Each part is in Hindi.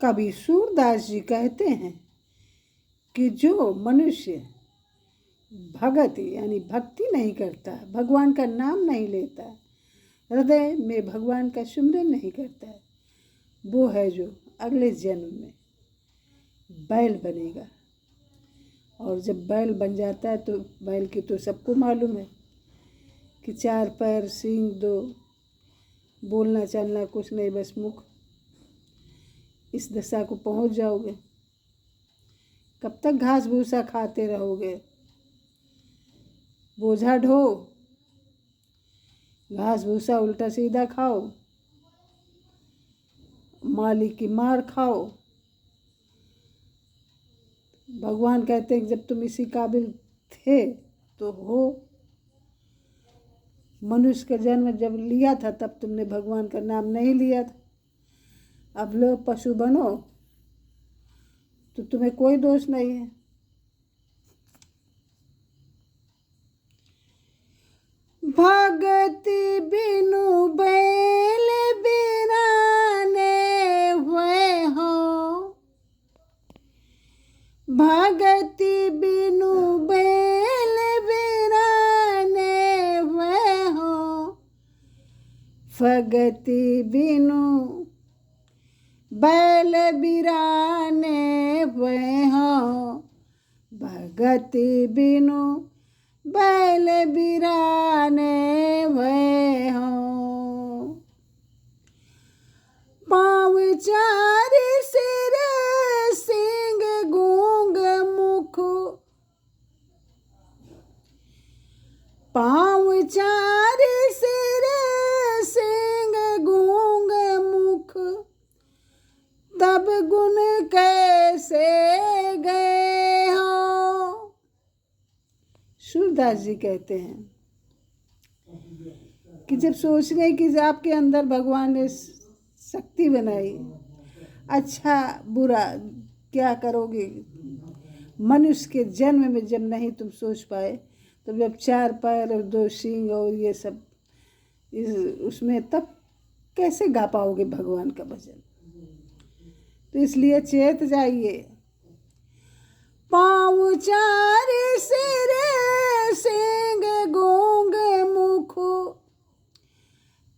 कवि सूरदास जी कहते हैं कि जो मनुष्य भगति यानी भक्ति नहीं करता, भगवान का नाम नहीं लेता, हृदय में भगवान का सुमिरन नहीं करता, वो है जो अगले जन्म में बैल बनेगा। और जब बैल बन जाता है तो बैल की तो सबको मालूम है कि 4 पैर, सींग 2, बोलना चलना कुछ नहीं, बस मुख। इस दशा को पहुंच जाओगे। कब तक घास भूसा खाते रहोगे? बोझा ढो, घास भूसा उल्टा सीधा खाओ, मालिक की मार खाओ। भगवान कहते हैं कि जब तुम इसी काबिल थे तो हो। मनुष्य का जन्म जब लिया था तब तुमने भगवान का नाम नहीं लिया था। अब लो पशु बनो तो तुम्हें कोई दोष नहीं है। भगति बिनु बैल बिराने हुए हो, भगति बिनु बैल बिराने हुए हो, भगति बिनु बैल बिराने हुए हो, भगति बिनु बैल बिराने हुए हो। पाँव 4 सिर सींग गूंग मुख, पाँव 4 सिर सींग गूंग मुख, तब गुण कैसे गए हो। सूरदास जी कहते हैं कि जब सोचने की आपके अंदर भगवान ने शक्ति बनाई, अच्छा बुरा क्या करोगे, मनुष्य के जन्म में जब नहीं तुम सोच पाए, तो जब 4 पैर और 2 सींग और ये सब उसमें तब कैसे गा पाओगे भगवान का भजन। तो इसलिए चेत जाइए। पाँव 4 सिर सींग गूंग मुख,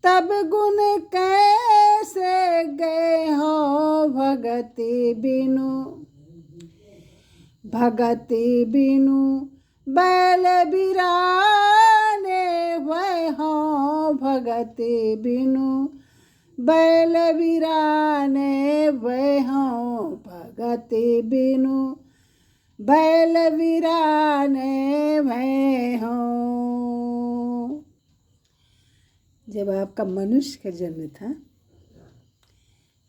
तब गुण कैसे गए हो। भगति बिनु, भगति बिनु बैल बिराने हुए हो, भगति बिनु बैल बिराने हुए हो, भगति बिनु बैल बिराने हुए हो। जब आपका मनुष्य का जन्म था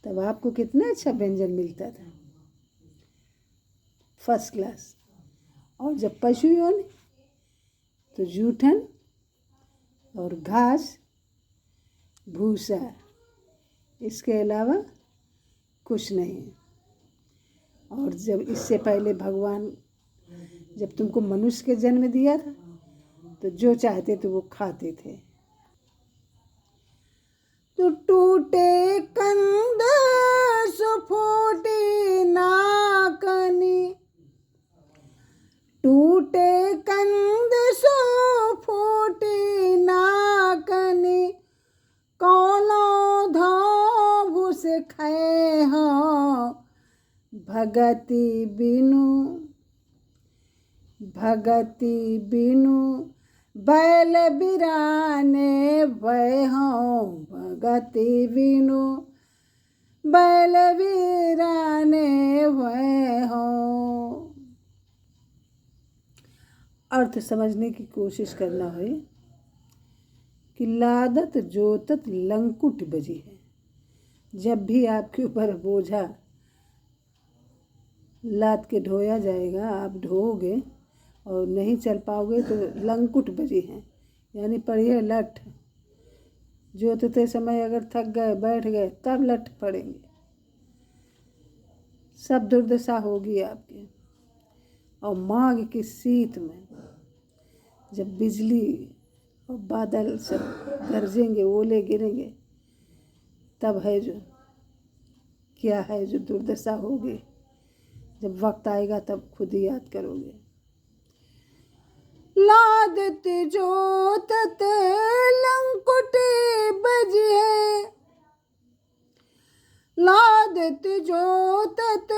तब आपको कितना अच्छा व्यंजन मिलता था, फर्स्ट क्लास। और जब पशु योनि तो जूठन और घास भूसा, इसके अलावा कुछ नहीं। और जब इससे पहले भगवान जब तुमको मनुष्य के जन्म दिया था तो जो चाहते थे वो खाते थे। तो टूटे कंद सुफोटी नाकनी, टूटे कंद सुफोटी नाकनी, कौनो धो भूस खाए हो, भगति बिनु, भगति बिनु बैल बिराने भय हो, भगति बिनु बैल बिराने भय हो। अर्थ समझने की कोशिश करना है कि लादत जोतत लंकुट बजी है। जब भी आपके ऊपर बोझा लाद के ढोया जाएगा, आप ढोओगे और नहीं चल पाओगे तो लंकुट बजी हैं, यानी पढ़िए लठ। जोतते समय अगर थक गए बैठ गए तब लठ पड़ेंगे, सब दुर्दशा होगी आपकी। और माघ की शीत में जब बिजली और बादल सब गरजेंगे, ओले गिरेंगे, तब है जो क्या है जो दुर्दशा होगी। जब वक्त आएगा तब खुद ही याद करोगे। लादत जो तत लंकुटे बजिए, लादत जो तत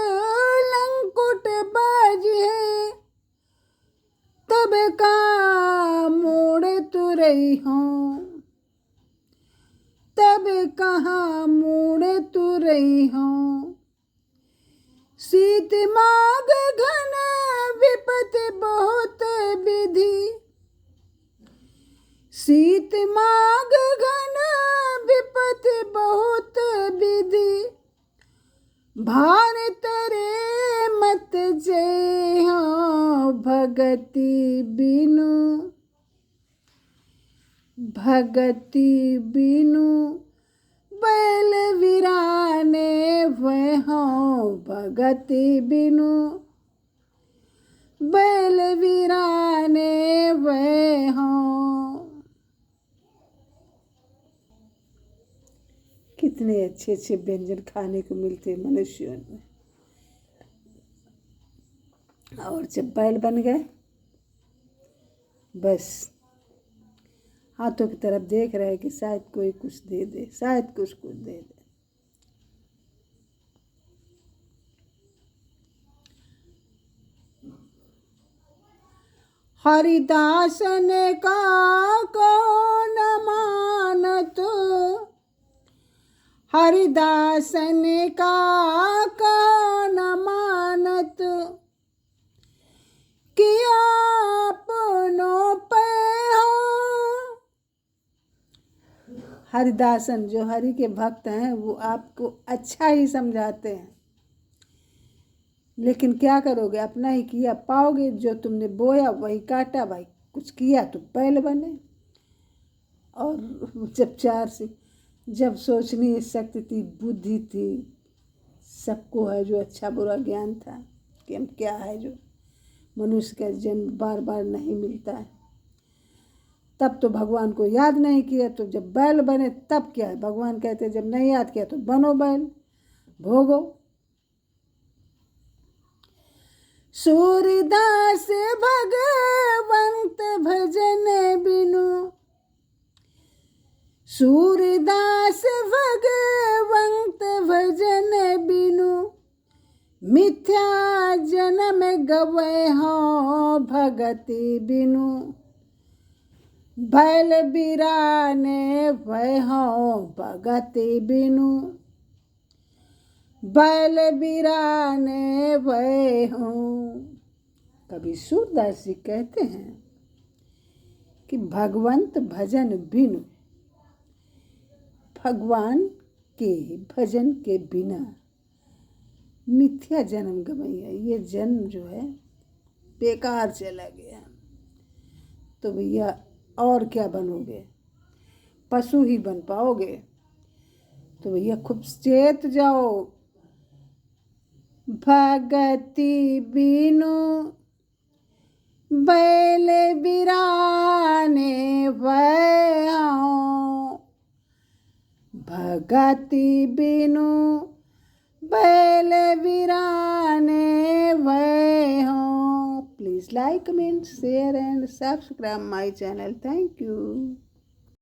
लंकुट बजिए, तब का मोड़ तुरई हूँ, तब कहाँ मोड़ तुरई हूँ। शीत माग घन विपत्ति बहुत विधि, शीत माग घन विपत्ति बहुत विधि, भार तरे मत जय हो भगति बिनु, भगति बिनु बैल वीराने वह हो, भगति बिनु बैल वीराने वह हो। कितने अच्छे अच्छे व्यंजन खाने को मिलते मनुष्यों में। और जब बैल बन गए बस हाथों की तरफ देख रहे कि शायद कोई कुछ दे दे, शायद कुछ दे दे। हरिदासन का कौन मानत, हरिदासन का कौन मानत, किया अपनों पे हो। हरिदासन जो हरि के भक्त हैं वो आपको अच्छा ही समझाते हैं, लेकिन क्या करोगे, अपना ही किया पाओगे। जो तुमने बोया वही काटा भाई, कुछ किया तो बैल बने। और जब सोचने शक्ति थी, बुद्धि थी, सबको है जो अच्छा बुरा ज्ञान था कि हम क्या है जो मनुष्य का जन्म बार बार नहीं मिलता है, तब तो भगवान को याद नहीं किया। तो जब बैल बने तब क्या है, भगवान कहते जब नहीं याद किया तो बनो बैल, भोगो। सूरदास भगवंत भजन बिनु, सूरदास भगवंत भजन बिनु, मिथ्या जन्म गवे हो भगति बिनु, बैल बिराने भय हो भगति बिनु, बैल बिराने भय हो। कभी सूरदास जी कहते हैं कि भगवंत भजन बिनु, भगवान के भजन के बिना मिथ्या जन्म गवैया, ये जन्म जो है बेकार चला गया। तो भैया और क्या बनोगे, पशु ही बन पाओगे। तो भैया खूब चेत जाओ, भगति बिनु बैल बिराने भय हो, भगति बिनु बैल बिराने भय हो। Please like, comment, share and subscribe my channel. Thank you.